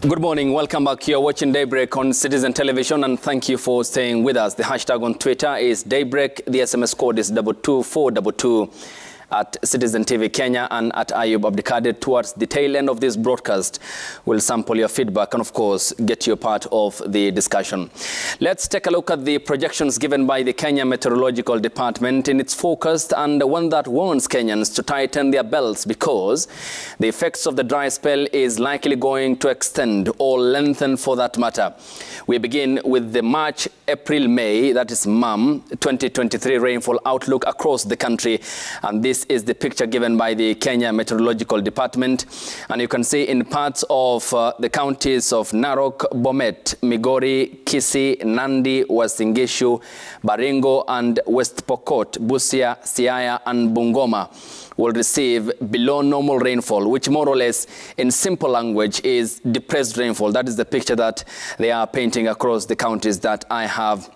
Good morning. Welcome back. You're watching Daybreak on Citizen Television, and thank you for staying with us. The hashtag on Twitter is Daybreak. The SMS code is 22422 at Citizen TV Kenya and at Ayub Abdikadir. Towards the tail end of this broadcast, we'll sample your feedback and, of course, get you a part of the discussion. Let's take a look at the projections given by the Kenya Meteorological Department in its forecast, and one that warns Kenyans to tighten their belts because the effects of the dry spell is likely going to extend or lengthen for that matter. We begin with the March, April, May, that is MAM 2023 rainfall outlook across the country, and this is the picture given by the Kenya Meteorological Department. And you can see in parts of the counties of Narok, Bomet, Migori, Kisii, Nandi, Uasin Gishu, Baringo and West Pokot, Busia, Siaya and Bungoma will receive below normal rainfall, which more or less in simple language is depressed rainfall. That is the picture that they are painting across the counties that I have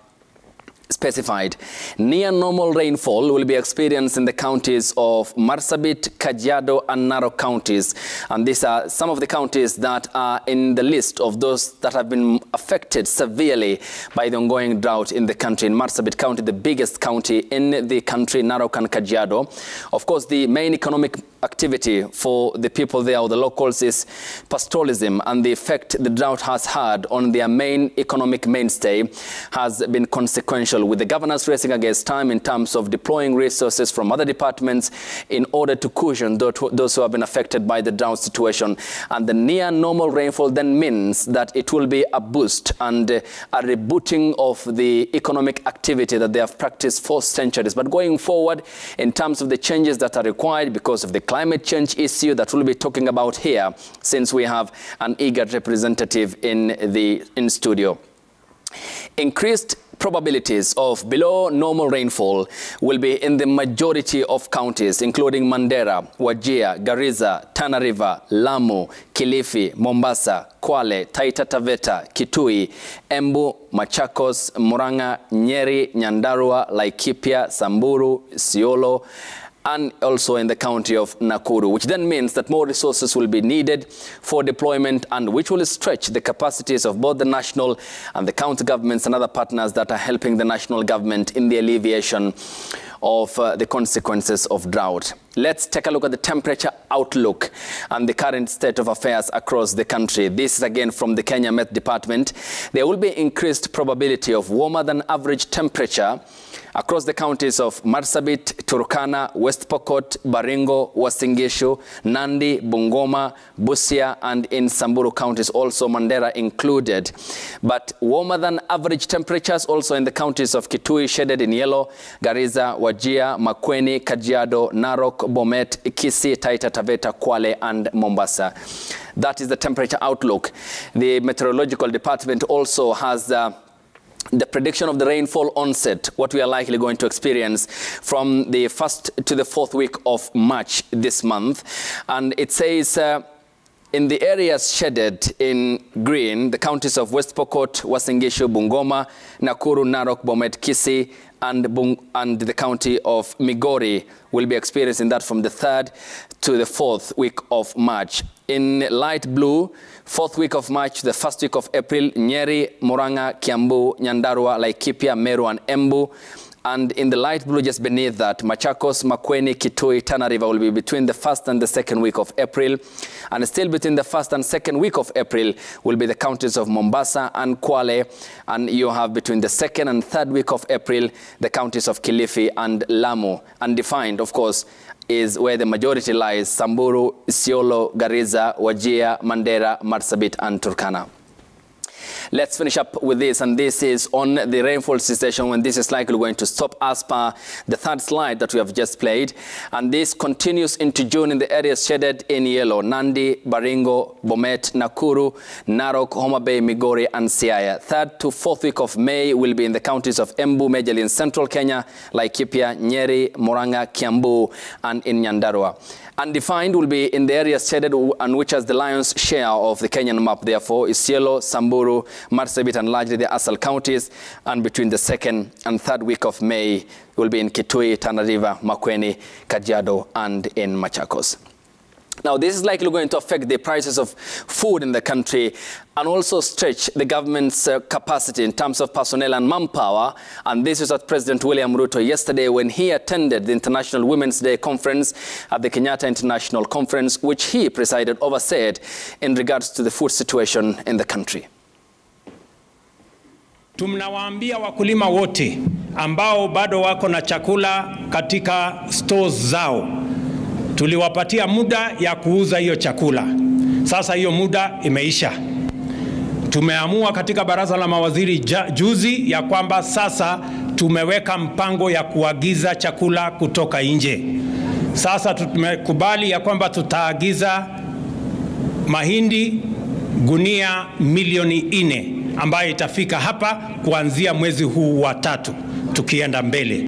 specified. Near normal rainfall will be experienced in the counties of Marsabit, Kajiado and Narok counties. And these are some of the counties that are in the list of those that have been affected severely by the ongoing drought in the country. In Marsabit County, the biggest county in the country, Narok and Kajiado. Of course, the main economic activity for the people there, or the locals, is pastoralism, and the effect the drought has had on their main economic mainstay has been consequential, with the governors racing against time in terms of deploying resources from other departments in order to cushion those who have been affected by the drought situation. And the near normal rainfall then means that it will be a boost and a rebooting of the economic activity that they have practiced for centuries. But going forward, in terms of the changes that are required because of the climate change issue that we'll be talking about here, since we have an eager representative in studio. Increased probabilities of below normal rainfall will be in the majority of counties, including Mandera, Wajir, Garissa, Tana River, Lamu, Kilifi, Mombasa, Kwale, Taita Taveta, Kitui, Embu, Machakos, Murang'a, Nyeri, Nyandarua, Laikipia, Samburu, Isiolo, and also in the county of Nakuru, which then means that more resources will be needed for deployment, and which will stretch the capacities of both the national and the county governments and other partners that are helping the national government in the alleviation of the consequences of drought. Let's take a look at the temperature outlook and the current state of affairs across the country. This is again from the Kenya Met Department. There will be increased probability of warmer than average temperature across the counties of Marsabit, Turkana, West Pokot, Baringo, Uasin Gishu, Nandi, Bungoma, Busia, and in Samburu counties, also Mandera included. But warmer than average temperatures also in the counties of Kitui, shaded in yellow, Garissa, Wajir, Makueni, Kajiado, Narok, Bomet, Kisii, Taita Taveta, Kwale, and Mombasa. That is the temperature outlook. The Meteorological Department also has the prediction of the rainfall onset, what we are likely going to experience from the 1st to the 4th week of March this month. And it says in the areas shaded in green, the counties of West Pokot, Uasin Gishu, Bungoma, Nakuru, Narok, Bomet, Kisii, and the county of Migori will be experiencing that from the 3rd to the 4th week of March. In light blue, 4th week of March, the 1st week of April, Nyeri, Murang'a, Kiambu, Nyandarua, Laikipia, Meru, and Embu. And in the light blue just beneath that, Machakos, Makueni, Kitui, Tana River will be between the 1st and the 2nd week of April. And still between the 1st and 2nd week of April will be the counties of Mombasa and Kwale. And you have between the 2nd and 3rd week of April, the counties of Kilifi and Lamu. Undefined, of course, is where the majority lies: Samburu, Isiolo, Garissa, Wajir, Mandera, Marsabit, and Turkana. Let's finish up with this, and this is on the rainfall situation, when this is likely going to stop as per the 3rd slide that we have just played. And this continues into June in the areas shaded in yellow: Nandi, Baringo, Bomet, Nakuru, Narok, Homa Bay, Migori, and Siaya. 3rd to 4th week of May will be in the counties of Embu, majorly in central Kenya, Laikipia, Nyeri, Murang'a, Kiambu, and in Nyandarua. Undefined will be in the areas shaded and which has the lion's share of the Kenyan map, therefore, Isiolo, Samburu, Marsabit, and largely the Asal counties. And between the 2nd and 3rd week of May will be in Kitui, Tana River, Makueni, Kajiado, and in Machakos. Now, this is likely going to affect the prices of food in the country and also stretch the government's capacity in terms of personnel and manpower. And this is what President William Ruto yesterday when he attended the International Women's Day Conference at the Kenyatta International Conference, which he presided over, said in regards to the food situation in the country. Tunawaambia wakulima wote ambao bado wako na chakula katika stores zao, tuliwapatia muda ya kuuza hiyo chakula. Sasa hiyo muda imeisha. Tumeamua katika baraza la mawaziri juzi ya kwamba sasa tumeweka mpango ya kuagiza chakula kutoka nje. Sasa tumekubali ya kwamba tutaagiza mahindi gunia milioni 4 ambayo itafika hapa kuanzia mwezi huu wa 3 tukienda mbele.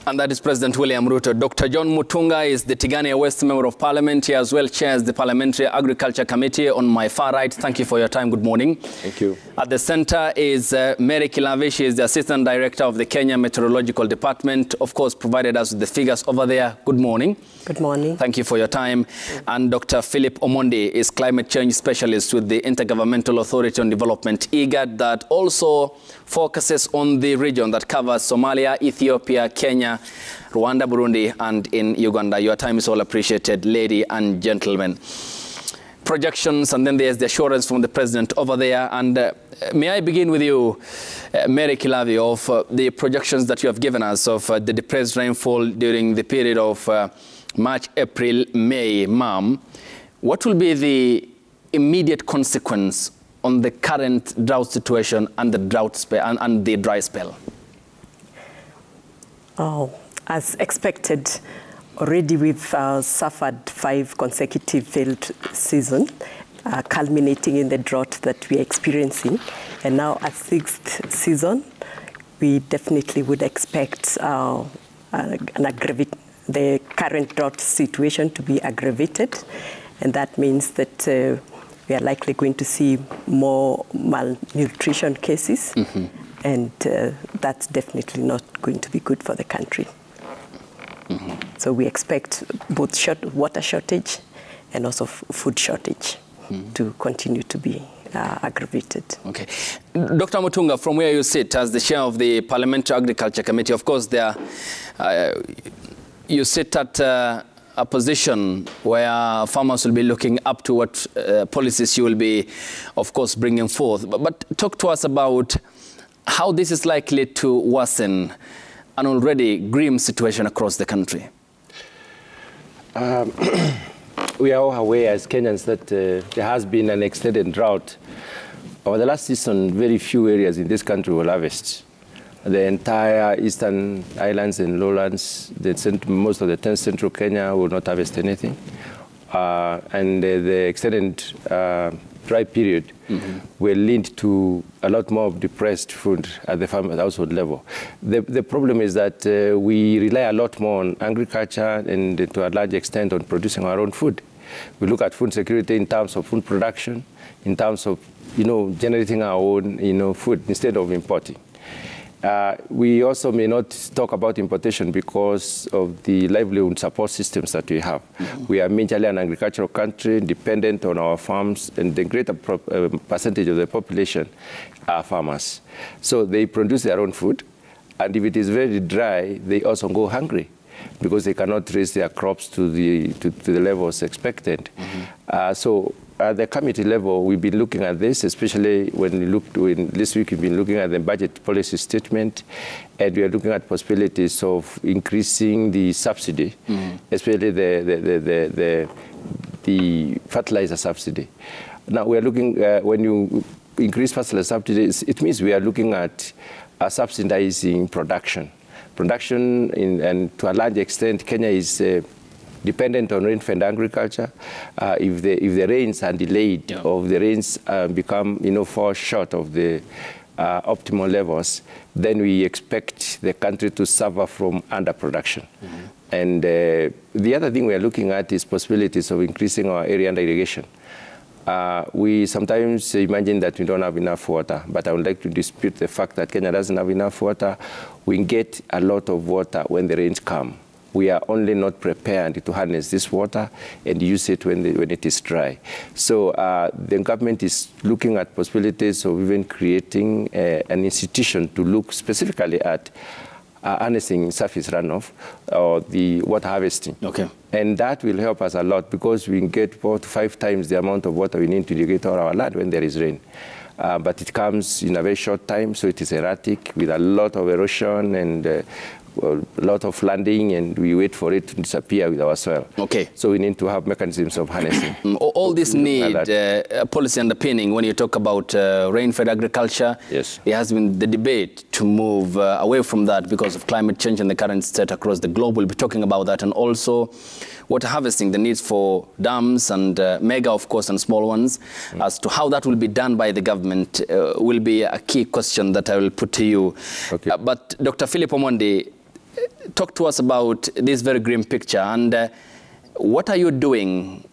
And that is President William Ruto. Dr. John Mutunga is the Tigania West Member of Parliament. He as well chairs the Parliamentary Agriculture Committee. On my far right, thank you for your time. Good morning. Thank you. At the center is Mary Kilavi. She is the Assistant Director of the Kenya Meteorological Department. Of course, provided us with the figures over there. Good morning. Good morning. Thank you for your time. And Dr. Philip Omondi is Climate Change Specialist with the Intergovernmental Authority on Development, IGAD, that also focuses on the region that covers Somalia, Ethiopia, Kenya, Rwanda, Burundi, and in Uganda. Your time is all appreciated, ladies and gentlemen. Projections, and then there's the assurance from the president over there. And may I begin with you, Mary Kilavi, of the projections that you have given us of the depressed rainfall during the period of March, April, May, Ma'am. What will be the immediate consequence on the current drought situation and the drought spell and the dry spell? Oh, as expected, already we've suffered 5 consecutive failed seasons, culminating in the drought that we're experiencing. And now a 6th season, we definitely would expect the current drought situation to be aggravated. And that means that we are likely going to see more malnutrition cases. Mm-hmm. And that's definitely not going to be good for the country. Mm-hmm. So we expect both water shortage and also food shortage to continue to be aggravated. Okay. Dr. Mutunga, from where you sit as the chair of the Parliamentary Agriculture Committee, of course, there you sit at a position where farmers will be looking up to what policies you will be, of course, bringing forth. But talk to us about how this is likely to worsen an already grim situation across the country. We are all aware as Kenyans that there has been an extended drought. Over the last season, very few areas in this country will harvest. The entire eastern islands and lowlands, most of the central Kenya will not harvest anything. And the extended dry period will lead to a lot more of depressed food at the household level. The problem is that we rely a lot more on agriculture and to a large extent on producing our own food. We look at food security in terms of food production, in terms of generating our own food instead of importing. We also may not talk about importation because of the livelihood support systems that we have. Mm-hmm. We are majorly an agricultural country, dependent on our farms, and the greater percentage of the population are farmers. So they produce their own food, and if it is very dry, they also go hungry because they cannot raise their crops to the levels expected. Mm-hmm. So at the committee level, we've been looking at this, especially when we looked this week, we've been looking at the budget policy statement, and we are looking at possibilities of increasing the subsidy, especially the fertilizer subsidy. Now we are looking, when you increase fertilizer subsidies, it means we are looking at subsidizing production. And to a large extent, Kenya is dependent on rain-fed agriculture. If the rains are delayed, or if the rains become fall short of the optimal levels, then we expect the country to suffer from underproduction. Mm-hmm. And the other thing we are looking at is possibilities of increasing our area under irrigation. We sometimes imagine that we don't have enough water, but I would like to dispute the fact that Kenya doesn't have enough water. We get a lot of water when the rains come. we are only not prepared to harness this water and use it when it is dry. So the government is looking at possibilities of even creating an institution to look specifically at harnessing surface runoff or the water harvesting. Okay. And that will help us a lot because we can get 4 to 5 times the amount of water we need to irrigate all our land when there is rain. But it comes in a very short time, so it is erratic with a lot of erosion and a lot of flooding, and we wait for it to disappear with our soil. Okay. So we need to have mechanisms of harnessing. All this need policy underpinning when you talk about rain-fed agriculture. Yes. There has been the debate to move away from that because of climate change and the current state across the globe. We'll be talking about that, and also water harvesting, the needs for dams and mega, of course, and small ones. As to how that will be done by the government will be a key question that I will put to you. Okay. But Dr. Philip Omondi, talk to us about this very grim picture, and what are you doing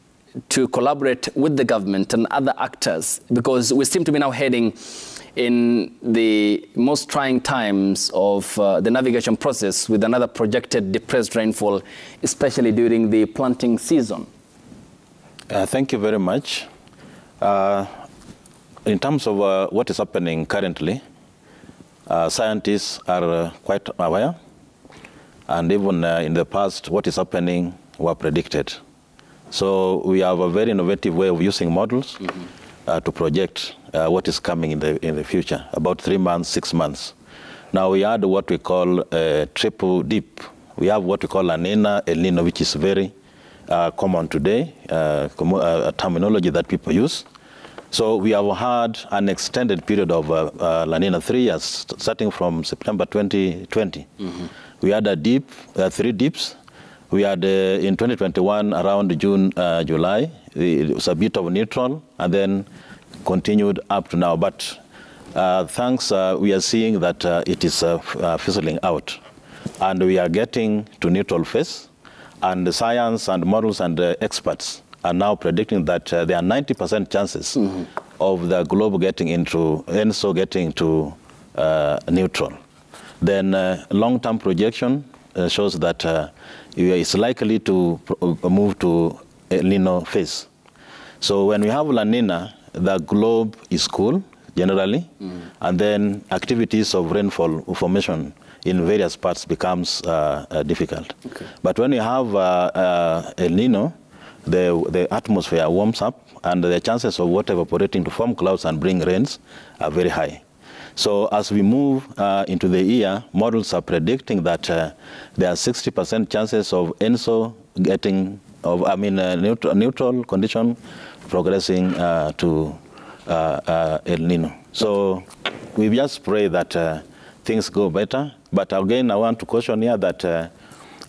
to collaborate with the government and other actors? Because we seem to be now heading in the most trying times of the navigation process with another projected depressed rainfall, especially during the planting season. Thank you very much. In terms of what is happening currently, scientists are quite aware, and even in the past, what is happening were predicted. So we have a very innovative way of using models to project what is coming in the future, about 3 months, 6 months. Now we had what we call a triple dip. We have what we call La Nina, El Nino, which is very common today, a terminology that people use. So we have had an extended period of La Nina, 3 years, starting from September 2020. We had a dip, 3 dips. We had in 2021 around June, July. It was a bit of neutral, and then continued up to now. But thanks, we are seeing that it is fizzling out, and we are getting to neutral phase. And the science and models and experts are now predicting that there are 90% chances of the globe getting into ENSO getting to neutral. Then long-term projection shows that it's likely to move to El Nino phase. So when we have La Nina, the globe is cool generally, and then activities of rainfall formation in various parts becomes difficult. Okay. But when you have El Nino, the atmosphere warms up, and the chances of water evaporating to form clouds and bring rains are very high. So as we move into the year, models are predicting that there are 60% chances of ENSO getting, neutral condition progressing to El Nino. So we just pray that things go better. But again, I want to caution here that there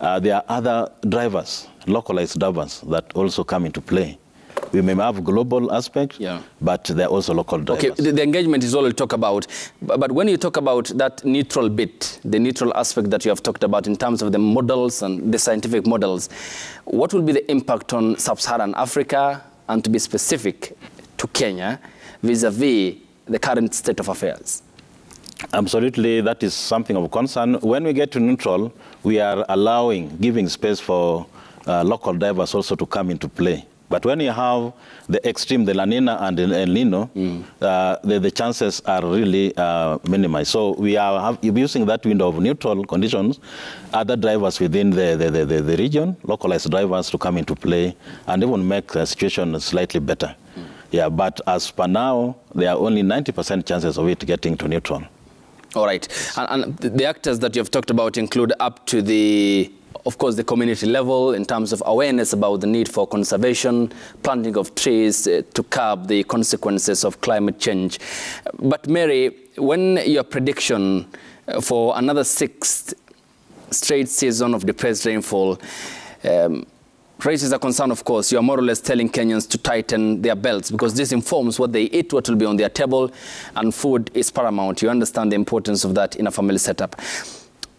are other drivers, localized drivers, that also come into play. We may have global aspect, but there are also local drivers. Okay, the engagement is all you talk about. But when you talk about that neutral bit, the neutral aspect that you have talked about in terms of the models and the scientific models, what will be the impact on sub-Saharan Africa, and to be specific, to Kenya, vis-a-vis the current state of affairs? Absolutely, that is something of concern. When we get to neutral, we are giving space for local drivers also to come into play. But when you have the extreme, the La Nina and the El Nino, the chances are really minimized. So we are using that window of neutral conditions, other drivers within the region, localized drivers to come into play and even make the situation slightly better. Yeah, but as per now, there are only 90% chances of it getting to neutral. All right. And the actors that you have talked about include up to the, of course, the community level in terms of awareness about the need for conservation, planting of trees to curb the consequences of climate change. But Mary, when your prediction for another 6th straight season of depressed rainfall raises a concern, of course, you are more or less telling Kenyans to tighten their belts, because this informs what they eat, what will be on their table, and food is paramount. You understand the importance of that in a family setup.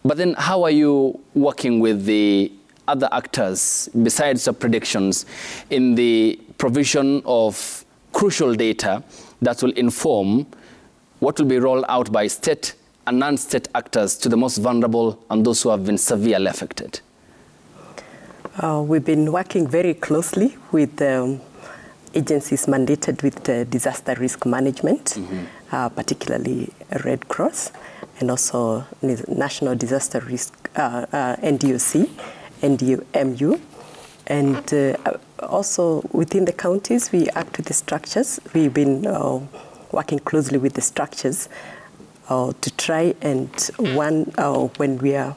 But then how are you working with the other actors, besides the predictions, in the provision of crucial data that will inform what will be rolled out by state and non-state actors to the most vulnerable and those who have been severely affected? We've been working very closely with agencies mandated with disaster risk management, particularly Red Cross, and also National Disaster Risk, NDOC, NDMU. And also within the counties, we act with the structures. We've been working closely with the structures to try and when we are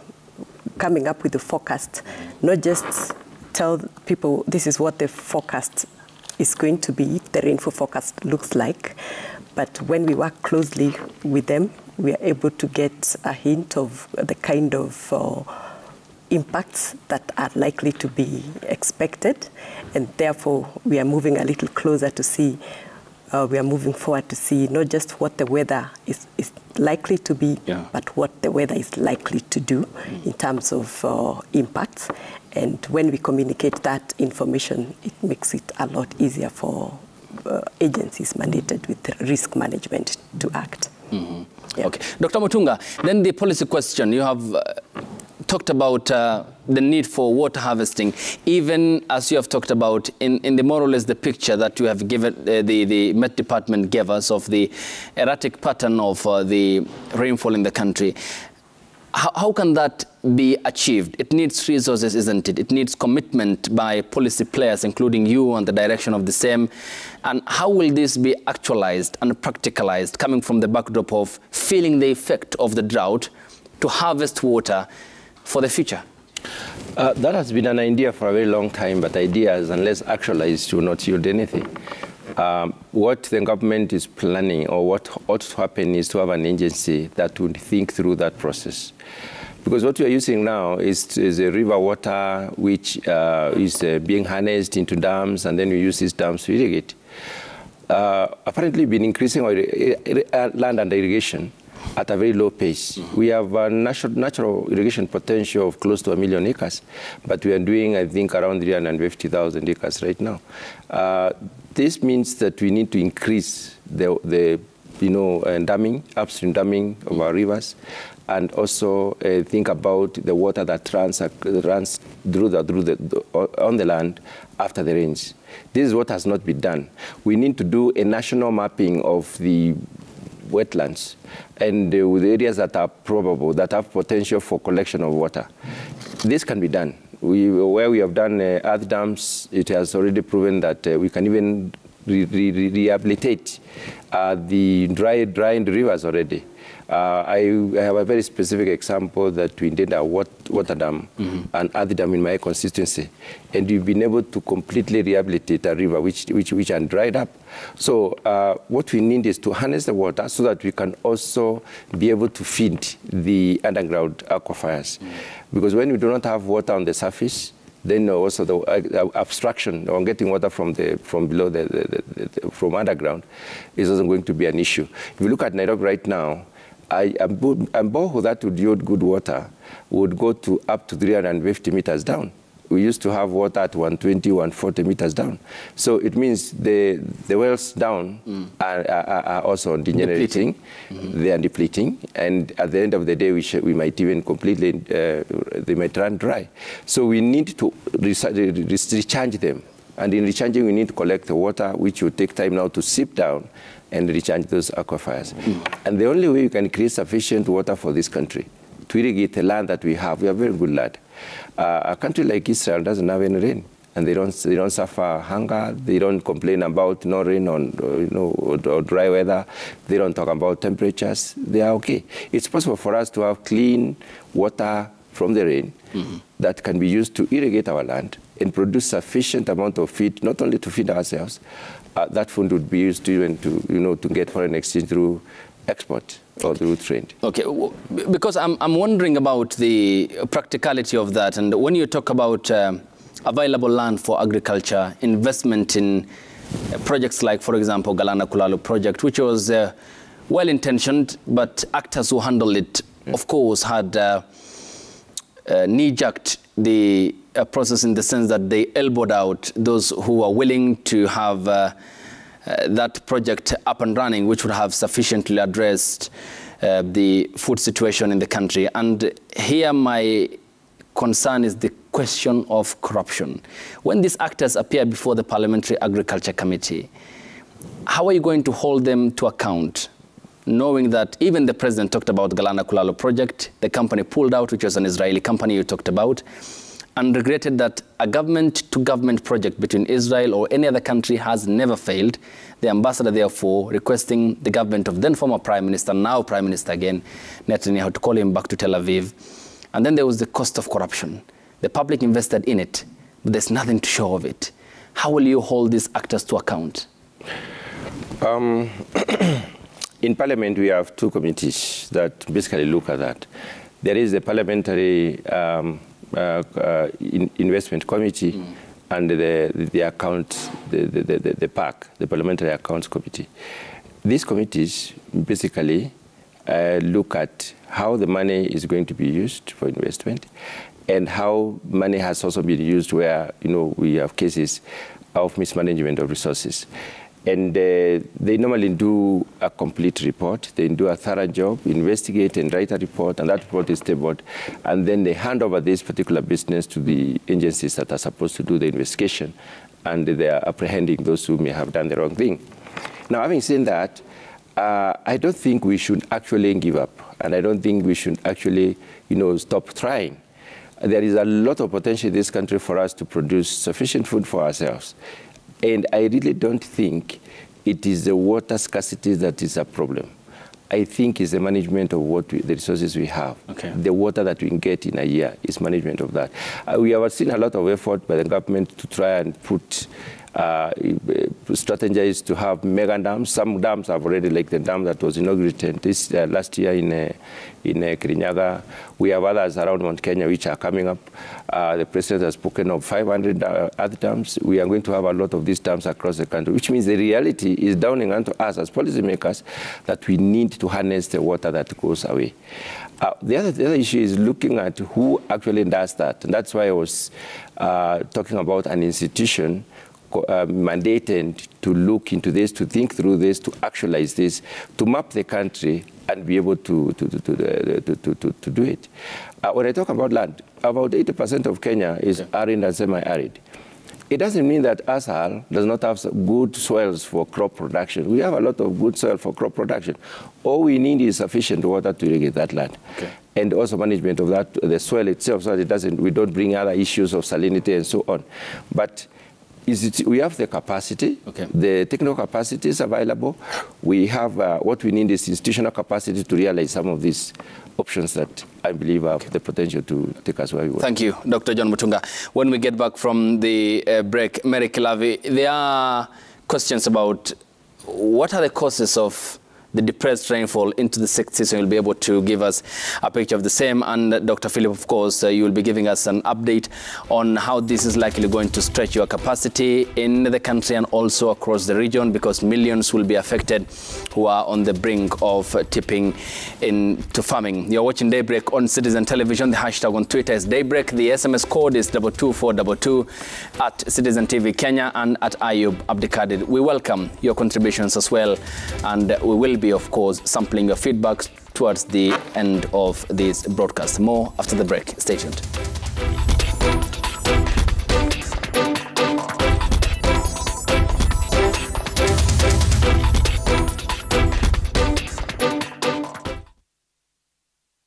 coming up with the forecast, not just tell people this is what the forecast is going to be, the rainfall forecast looks like, but when we work closely with them, we are able to get a hint of the kind of impacts that are likely to be expected, and therefore we are moving a little closer to see, we are moving forward to see not just what the weather is likely to be, but what the weather is likely to do in terms of impacts. And when we communicate that information, it makes it a lot easier for agencies mandated with risk management to act. Okay. Dr. Mutunga, then the policy question. You have talked about the need for water harvesting, even as you have talked about in the more or less the picture that you have given, the Met Department gave us of the erratic pattern of the rainfall in the country. How can that be achieved? It needs resources, isn't it? It needs commitment by policy players, including you, and the direction of the same. And how will this be actualized and practicalized, coming from the backdrop of feeling the effect of the drought to harvest water for the future? That has been an idea for a very long time, but ideas, unless actualized, will not yield anything. What the government is planning, or what ought to happen, is to have an agency that would think through that process. Because what we are using now is a river water which is being harnessed into dams, and then we use these dams to irrigate. Apparently been increasing our land under irrigation at a very low pace. We have a natural irrigation potential of close to 1 million acres, but we are doing, I think, around 350,000 acres right now. This means that we need to increase the damming, upstream damming of our rivers, and also think about the water that runs on the land after the rains. This is what has not been done. We need to do a national mapping of the wetlands and with areas that are probable, that have potential for collection of water. This can be done. Where we have done earth dams, it has already proven that we can even rehabilitate the dried rivers already. I have a very specific example that we did a water dam, an earth dam in my constituency, and we've been able to completely rehabilitate a river which had dried up. So what we need is to harness the water so that we can also be able to feed the underground aquifers. Because when we do not have water on the surface, then also the abstraction on getting water from below from underground is also going to be an issue. If you look at Nairobi right now, a borehole that would yield good water would go to up to 350 meters down. We used to have water at 120, 140 meters down. So it means the wells down are also degenerating. They are depleting. And at the end of the day, we might even completely, they might run dry. So we need to recharge them. And in recharging, we need to collect the water, which will take time now to seep down and recharge those aquifers. And the only way you can create sufficient water for this country, to irrigate the land that we have a very good land. A country like Israel doesn't have any rain, and they don't suffer hunger. They don't complain about no rain or dry weather. They don't talk about temperatures. They are okay. It's possible for us to have clean water from the rain that can be used to irrigate our land and produce sufficient amount of feed, not only to feed ourselves. That food would be used to even to get foreign exchange through export or through trade. Okay, because I'm wondering about the practicality of that. And when you talk about available land for agriculture, investment in projects like, for example, Galana Kulalu project, which was well-intentioned, but actors who handled it, of course, had knee-jerked the process in the sense that they elbowed out those who are willing to have that project up and running, which would have sufficiently addressed the food situation in the country. And here my concern is the question of corruption. When these actors appear before the Parliamentary Agriculture Committee, how are you going to hold them to account, knowing that even the president talked about Galana Kulalo project, the company pulled out, which was an Israeli company you talked about, and regretted that a government-to-government project between Israel or any other country has never failed. The ambassador, therefore, requesting the government of then former Prime Minister, now Prime Minister again, Netanyahu, to call him back to Tel Aviv. And then there was the cost of corruption. The public invested in it, but there's nothing to show of it. How will you hold these actors to account? In Parliament, we have two committees that basically look at that. There is the Parliamentary Investment Committee and the account, the PAC, the Parliamentary Accounts Committee. These committees basically look at how the money is going to be used for investment and how money has also been used where, we have cases of mismanagement of resources. And they normally do a complete report. They do a thorough job, investigate and write a report, and that report is tabled. And then they hand over this particular business to the agencies that are supposed to do the investigation, and they are apprehending those who may have done the wrong thing. Now, having said that, I don't think we should actually give up, and I don't think we should actually, stop trying. There is a lot of potential in this country for us to produce sufficient food for ourselves. And I really don't think it is the water scarcity that is a problem. I think it's the management of the resources we have. Okay. The water that we can get in a year is management of that. We have seen a lot of effort by the government to try and put strategies to have mega dams. Some dams have already, like the dam that was inaugurated this last year in Kirinyaga. We have others around Mount Kenya which are coming up. The president has spoken of 500 other dams. We are going to have a lot of these dams across the country, which means the reality is dawning onto us as policymakers that we need to harness the water that goes away. The other issue is looking at who actually does that. And that's why I was talking about an institution mandated to look into this, to think through this, to actualize this, to map the country and be able to do it. When I talk about land, about 80% of Kenya is arid and semi-arid. It doesn't mean that Asal does not have good soils for crop production. We have a lot of good soil for crop production. All we need is sufficient water to irrigate that land. Okay. And also management of that, the soil itself, so that we don't bring other issues of salinity and so on. But we have the capacity, the technical capacity is available. We have what we need is institutional capacity to realize some of these options that I believe have the potential to take us where we want. Thank you, Dr. John Mutunga. When we get back from the break, Mary Kilavi, there are questions about what are the causes of the depressed rainfall into the sixth season. You'll be able to give us a picture of the same. And Dr. Philip, of course, you will be giving us an update on how this is likely going to stretch your capacity in the country and also across the region, because millions will be affected who are on the brink of tipping into farming. You're watching Daybreak on Citizen Television. The hashtag on Twitter is Daybreak. The SMS code is 22422 at Citizen TV Kenya and at Ayub Abdikadir. We welcome your contributions as well, and we will be, of course, sampling your feedback towards the end of this broadcast. More after the break. Stay tuned.